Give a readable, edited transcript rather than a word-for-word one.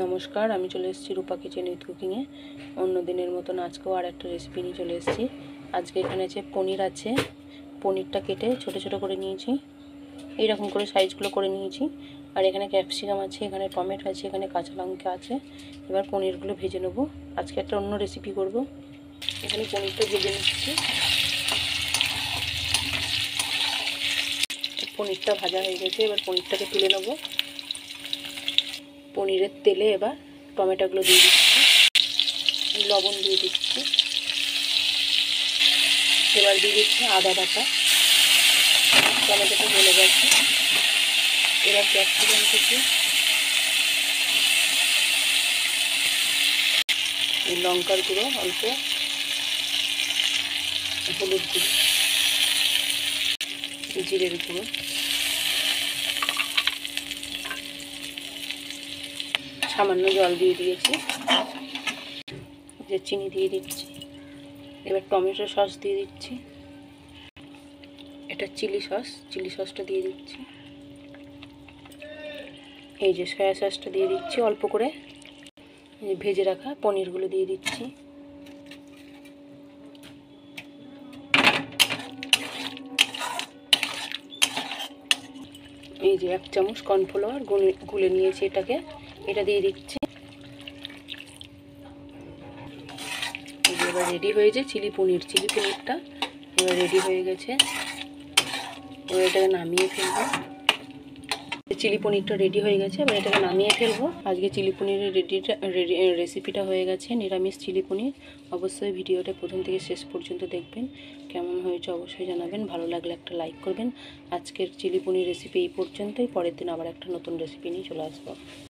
নমস্কার, আমি চলে এসেছি রূপা কিচেন উইথ কুকিংয়ে। অন্য দিনের মতন আজকেও আর একটা রেসিপি নিয়ে চলে এসেছি। আজকে এখানে আছে পনির আছে। পনিরটা কেটে ছোট ছোট করে নিয়েছি, এইরকম করে সাইজগুলো করে নিয়েছি। আর এখানে ক্যাপসিকাম আছে, এখানে টমেটো আছে, এখানে কাঁচা লঙ্কা আছে। এবার পনিরগুলো ভেজে নেব। আজকে একটা অন্য রেসিপি করব। এখানে পনিরটা ভেজে নিচ্ছি। পনিরটা ভাজা হয়ে গেছে, এবার পনিরটাকে তুলে নেব। পনিরের তেলে এবার টমেটোগুলো দিয়ে দিচ্ছি, লবণ দিয়ে দিচ্ছি, এবার দিয়ে দিচ্ছি আদা বাটা। টমেটোটা গলে গেছে, এবার ক্যাপসিকাম থেকে লঙ্কার গুঁড়ো, অল্প হলুদ গুঁড়ো, জিরের গুঁড়ো, সামান্য জল দিয়ে দিয়েছি, যে চিনি দিয়ে দিচ্ছি। এবার টমেটো সস দিয়ে দিচ্ছি, এটা চিলি সসটা দিয়ে দিচ্ছি। এই যে সয়া সসটা দিয়ে দিচ্ছি অল্প করে। ভেজে রাখা পনিরগুলো দিয়ে দিচ্ছি। এই যে 1 চামচ কর্নফ্লাওয়ার গুলে নিয়েছি, এটা দিয়ে দিচ্ছি। এবার রেডি হয়েছে চিলি পনিরটা এবার রেডি হয়ে গেছে। এবার এটাকে নামিয়ে ফেলবো। চিলি পনিরটা রেডি হয়ে গেছে, এবার এটাকে নামিয়ে ফেলবো। আজকে চিলি পনিরের রেসিপিটা হয়ে গেছে, নিরামিষ চিলি পনির। অবশ্যই ভিডিওটা প্রথম থেকে শেষ পর্যন্ত দেখবেন। কেমন হয়েছে অবশ্যই জানাবেন। ভালো লাগলে একটা লাইক করবেন। আজকের চিলি পনির রেসিপি এই পর্যন্তই। পরের দিন আবার একটা নতুন রেসিপি নিয়ে চলে আসবো।